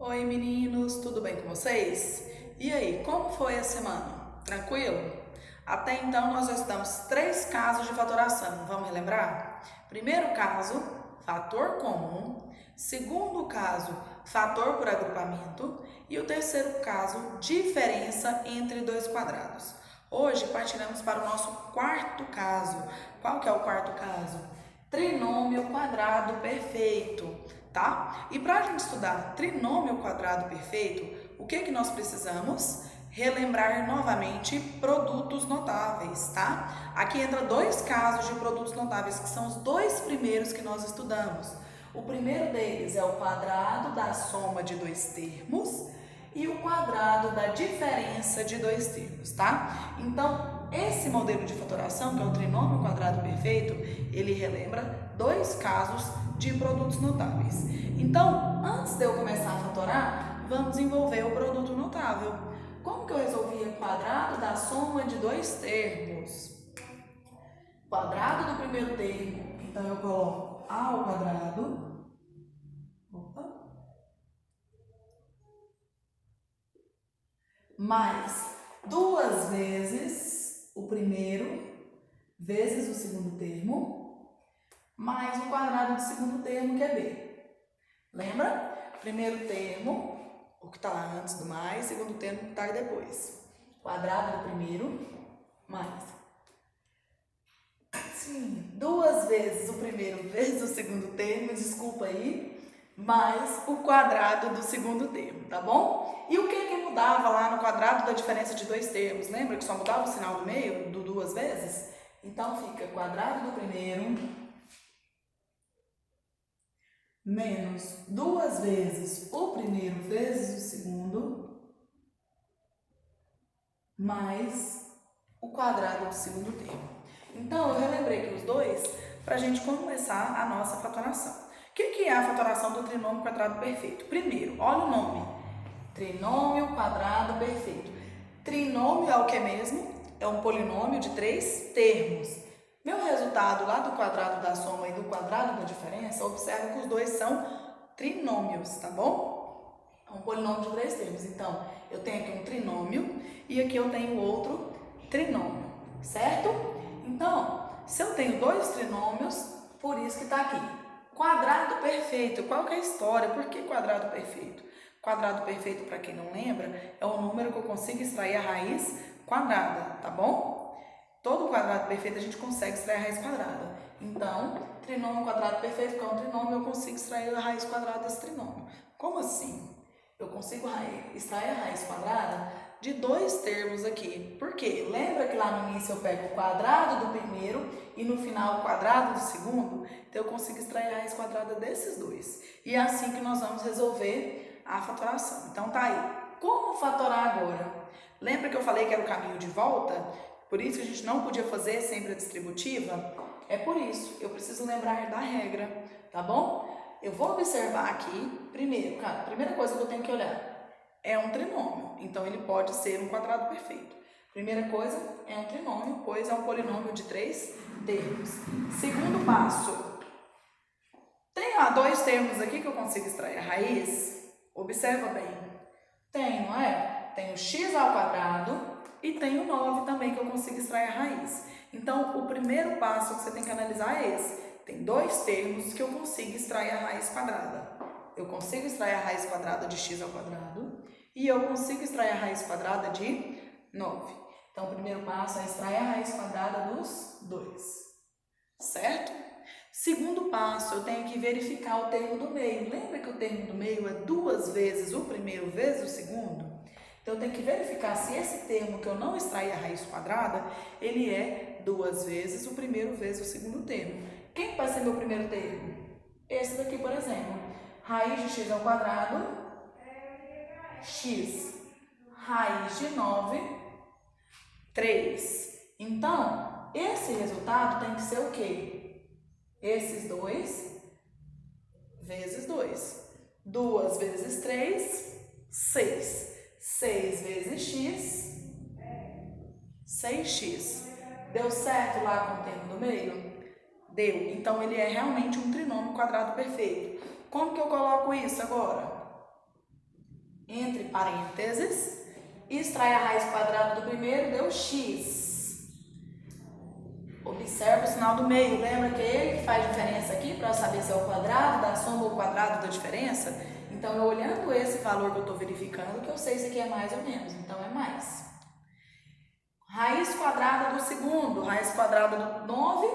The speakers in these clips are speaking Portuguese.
Oi meninos, tudo bem com vocês? E aí, como foi a semana? Tranquilo? Até então nós já estudamos 3 casos de fatoração, vamos relembrar? Primeiro caso, fator comum. Segundo caso, fator por agrupamento. E o terceiro caso, diferença entre dois quadrados. Hoje partiremos para o nosso quarto caso. Qual que é o quarto caso? Trinômio quadrado perfeito, tá? E para a gente estudar trinômio quadrado perfeito, o que nós precisamos? Relembrar novamente produtos notáveis, tá? Aqui entra 2 casos de produtos notáveis, que são os 2 primeiros que nós estudamos. O primeiro deles é o quadrado da soma de 2 termos e o quadrado da diferença de 2 termos, tá? Então, esse modelo de fatoração, que é o trinômio quadrado perfeito, ele relembra 2 casos de produtos notáveis. Então, antes de eu começar a fatorar, vamos desenvolver o produto notável. Como que eu resolvia quadrado da soma de 2 termos? Quadrado do primeiro termo, então eu coloco a ao quadrado, mais 2 vezes o primeiro, vezes o segundo termo, mais o quadrado do segundo termo, que é b. Lembra? Primeiro termo, o que está lá antes do mais, segundo termo, o que está aí depois. Quadrado do primeiro, mais. Sim, 2 vezes o primeiro vezes o segundo termo, desculpa aí, mais o quadrado do segundo termo, tá bom? E o que mudava lá no quadrado da diferença de 2 termos? Lembra que só mudava o sinal do meio, do 2 vezes? Então fica quadrado do primeiro menos 2 vezes o primeiro vezes o segundo, mais o quadrado do segundo termo. Então, eu relembrei aqui os dois para a gente começar a nossa fatoração. O que é a fatoração do trinômio quadrado perfeito? Primeiro, olha o nome. Trinômio quadrado perfeito. Trinômio é o que mesmo? É um polinômio de 3 termos. Meu resultado lá do quadrado da soma e do quadrado da diferença, observa que os dois são trinômios, tá bom? É um polinômio de 3 termos. Então, eu tenho aqui um trinômio e aqui eu tenho outro trinômio, certo? Então, se eu tenho 2 trinômios, por isso que está aqui. Quadrado perfeito. Qual que é a história? Por que quadrado perfeito? Quadrado perfeito, para quem não lembra, é o número que eu consigo extrair a raiz quadrada, tá bom? Todo quadrado perfeito a gente consegue extrair a raiz quadrada. Então, trinômio quadrado perfeito, que é um trinômio, eu consigo extrair a raiz quadrada desse trinômio. Como assim? Eu consigo extrair a raiz quadrada de 2 termos aqui. Por quê? Lembra que lá no início eu pego o quadrado do primeiro e no final o quadrado do segundo? Então, eu consigo extrair a raiz quadrada desses dois. E é assim que nós vamos resolver a fatoração. Então, tá aí. Como fatorar agora? Lembra que eu falei que era o caminho de volta? Por isso que a gente não podia fazer sempre a distributiva? É por isso, eu preciso lembrar da regra, tá bom? Eu vou observar aqui, primeiro, cara, a primeira coisa que eu tenho que olhar é um trinômio, então ele pode ser um quadrado perfeito. Primeira coisa, é um trinômio, pois é um polinômio de 3 termos. Segundo passo, tem 2 termos aqui que eu consigo extrair a raiz? Observa bem. Tem, não é? Tem o x ao quadrado e tem o 9 também que eu consigo extrair a raiz. Então, o primeiro passo que você tem que analisar é esse. Tem 2 termos que eu consigo extrair a raiz quadrada. Eu consigo extrair a raiz quadrada de x ao quadrado e eu consigo extrair a raiz quadrada de 9. Então, o primeiro passo é extrair a raiz quadrada dos 2, certo? Segundo passo, eu tenho que verificar o termo do meio. Lembra que o termo do meio é 2 vezes o primeiro vezes o segundo? Então, eu tenho que verificar se esse termo que eu não extraí a raiz quadrada, ele é 2 vezes o primeiro vezes o segundo termo. Quem vai ser meu primeiro termo? Esse daqui, por exemplo. Raiz de x ao quadrado, x. Raiz de 9, 3. Então, esse resultado tem que ser o quê? Esses 2 vezes 2. 2 vezes 3, 6. 6 vezes x, 6x. Deu certo lá com o termo do meio? Deu. Então, ele é realmente um trinômio quadrado perfeito. Como que eu coloco isso agora? entre parênteses, extrai a raiz quadrada do primeiro, deu x. Observa o sinal do meio, lembra que é ele que faz diferença aqui para eu saber se é o quadrado da soma ou o quadrado da diferença? Então, eu olhando esse valor que eu estou verificando, que eu sei se aqui é mais ou menos, então é mais. Raiz quadrada do segundo, raiz quadrada do 9,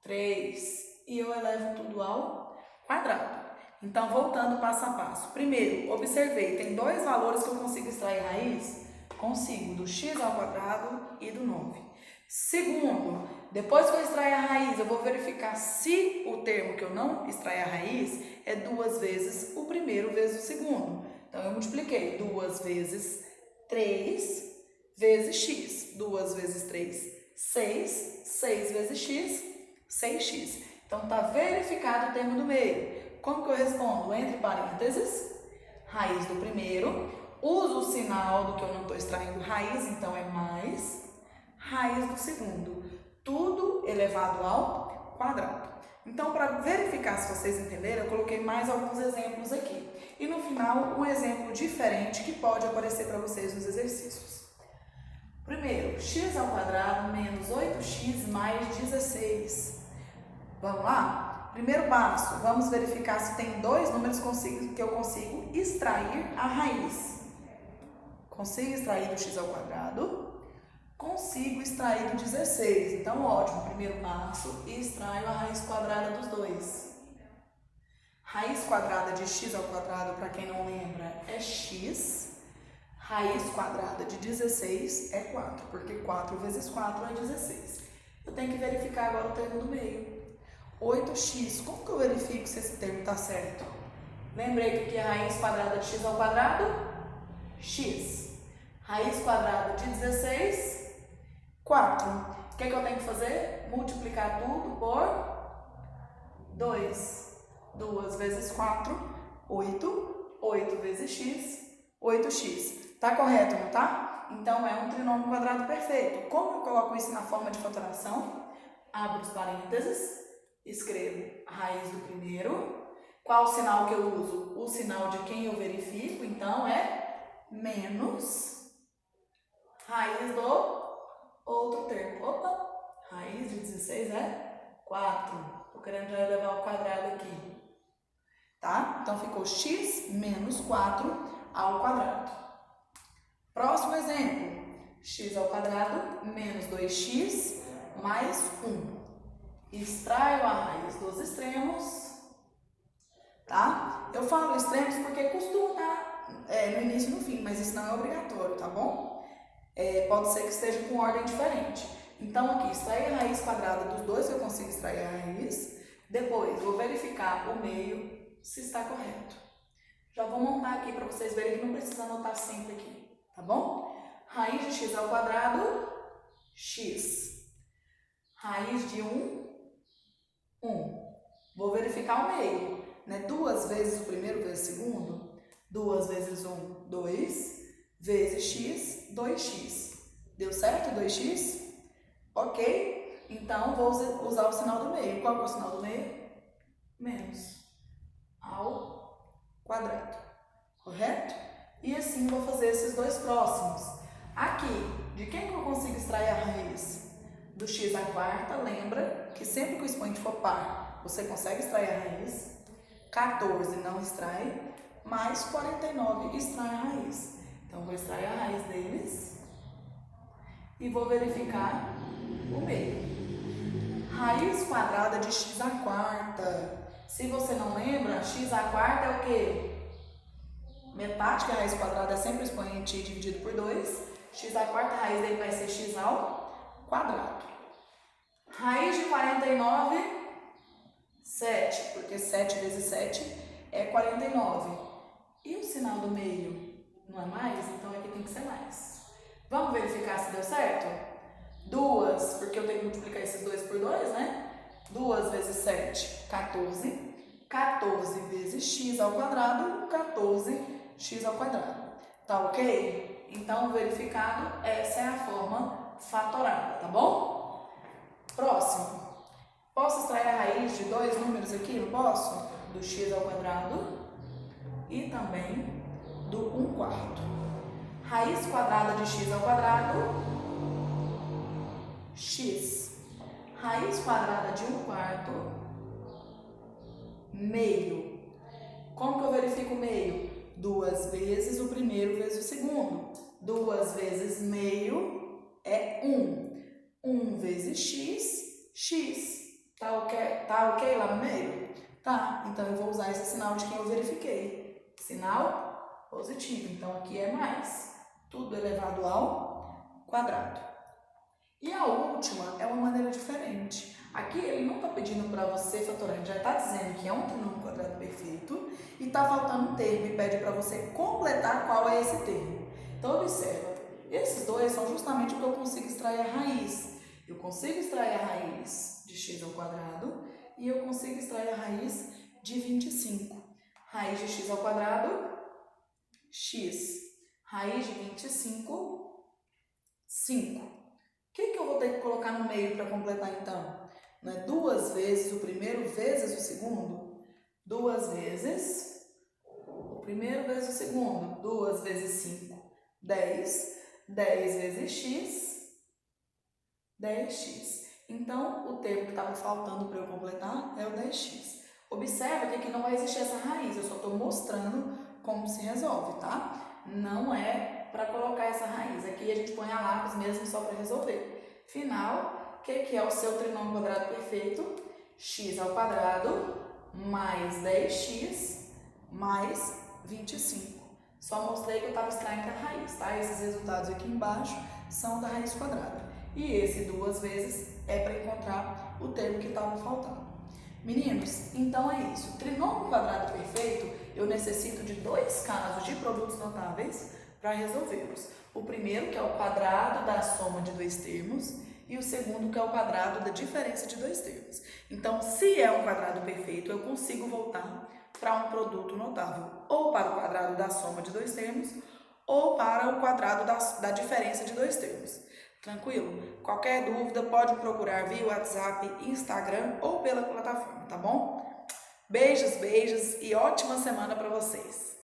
3. E eu elevo tudo ao quadrado. Então, voltando passo a passo. Primeiro, observei, tem dois valores que eu consigo extrair raiz? Consigo, do x ao quadrado e do 9. Segundo, depois que eu extrair a raiz, eu vou verificar se o termo que eu não extrair a raiz é 2 vezes o primeiro vezes o segundo. Então, eu multipliquei 2 vezes 3 vezes x. 2 vezes 3, 6. 6 vezes x, 6x. Então, está verificado o termo do meio. Como que eu respondo? Entre parênteses, raiz do primeiro. Uso o sinal do que eu não estou extraindo raiz, então é mais. Raiz do segundo. Tudo elevado ao quadrado. Então, para verificar se vocês entenderam, eu coloquei mais alguns exemplos aqui. E no final, um exemplo diferente que pode aparecer para vocês nos exercícios. Primeiro, x ao quadrado menos 8x mais 16. Vamos lá? Primeiro passo, vamos verificar se tem dois números que eu consigo extrair a raiz. Consigo extrair do x ao quadrado, consigo extrair do 16. Então, ótimo, primeiro passo, extraio a raiz quadrada dos dois. Raiz quadrada de x ao quadrado, para quem não lembra, é x. Raiz quadrada de 16 é 4, porque 4 vezes 4 é 16. Eu tenho que verificar agora o termo do meio. 8x, como que eu verifico se esse termo está certo? Lembrei que aqui é raiz quadrada de x ao quadrado, x. Raiz quadrada de 16, 4. O que é que eu tenho que fazer? Multiplicar tudo por 2. 2 vezes 4, 8. 8 vezes x, 8x. Tá correto, não tá? Então, é um trinômio quadrado perfeito. Como eu coloco isso na forma de fatoração? Abro os parênteses. Escrevo a raiz do primeiro. Qual o sinal que eu uso? O sinal de quem eu verifico, então é menos raiz do outro termo. Opa! Raiz de 16 é 4. Estou querendo já elevar ao quadrado aqui. Tá? Então ficou x menos 4 ao quadrado. Próximo exemplo. X ao quadrado menos 2x mais 1. Extraio a raiz dos extremos, tá? Eu falo extremos porque costuma estar no início e no fim, mas isso não é obrigatório, tá bom? Pode ser que esteja com ordem diferente. Então, aqui, extrair a raiz quadrada dos dois, eu consigo extrair a raiz. Depois, vou verificar o meio, se está correto. Já vou montar aqui para vocês verem que não precisa anotar sempre aqui, tá bom? Raiz de x ao quadrado, x. Raiz de 1, 1. Vou verificar o meio, né? 2 vezes o primeiro vezes o segundo. 2 vezes 1, 2. Vezes x, 2x. Deu certo 2x? Ok? Então, vou usar o sinal do meio. Qual é o sinal do meio? Menos ao quadrado. Correto? E assim vou fazer esses dois próximos. Aqui, de quem que eu consigo extrair a raiz? Do x à quarta, lembra que sempre que o expoente for par, você consegue extrair a raiz. 14 não extrai, mais 49 extrai a raiz. Então, vou extrair a raiz deles e vou verificar o meio. Raiz quadrada de x à quarta. Se você não lembra, x à quarta é o quê? Metade, que a raiz quadrada é sempre o expoente dividido por 2. X à quarta, a raiz dele vai ser x ao quadrado. Raiz de 49, 7, porque 7 vezes 7 é 49. E o sinal do meio não é mais? Então aqui tem que ser mais. Vamos verificar se deu certo? 2, porque eu tenho que multiplicar esses 2 por 2, né? 2 vezes 7, 14. 14 vezes x ao quadrado, 14x ao quadrado. Tá ok? Então, verificado, essa é a forma fatorada, tá bom? Próximo. Posso extrair a raiz de dois números aqui? Não posso? Do x ao quadrado e também do 1/4. Raiz quadrada de x ao quadrado, x. Raiz quadrada de 1/4, meio. Como que eu verifico o meio? 2 vezes o primeiro vezes o segundo. 2 vezes meio é 1. 1 vezes x, x. Tá ok lá no meio? Tá, então eu vou usar esse sinal de quem eu verifiquei. Sinal positivo, então aqui é mais. Tudo elevado ao quadrado. E a última é uma maneira diferente. Aqui ele não está pedindo para você fatorar, ele já está dizendo que é um trinômio quadrado perfeito e está faltando um termo e pede para você completar qual é esse termo. Então observa, esses dois são justamente o que eu consigo extrair a raiz. Eu consigo extrair a raiz de x ao quadrado e eu consigo extrair a raiz de 25. Raiz de x ao quadrado, x. Raiz de 25, 5. O que eu vou ter que colocar no meio para completar então? Não é 2 vezes o primeiro vezes o segundo? 2 vezes o primeiro vezes o segundo. 2 vezes 5, 10. 10 vezes x, 10x. Então, o termo que estava faltando para eu completar é o 10x. Observa que aqui não vai existir essa raiz, eu só estou mostrando como se resolve, tá? Não é para colocar essa raiz. Aqui a gente põe a lápis mesmo só para resolver. Final, o que é o seu trinômio quadrado perfeito? X ao quadrado mais 10x mais 25. Só mostrei que eu estava extraindo a raiz, tá? Esses resultados aqui embaixo são da raiz quadrada. E esse 2 vezes é para encontrar o termo que estava faltando. Meninos, então é isso. Trinômio quadrado perfeito, eu necessito de 2 casos de produtos notáveis para resolvê-los. O primeiro, que é o quadrado da soma de 2 termos, e o segundo, que é o quadrado da diferença de 2 termos. Então, se é um quadrado perfeito, eu consigo voltar para um produto notável, ou para o quadrado da soma de 2 termos, ou para o quadrado da diferença de 2 termos. Tranquilo? Qualquer dúvida pode me procurar via WhatsApp, Instagram ou pela plataforma, tá bom? Beijos, beijos e ótima semana para vocês!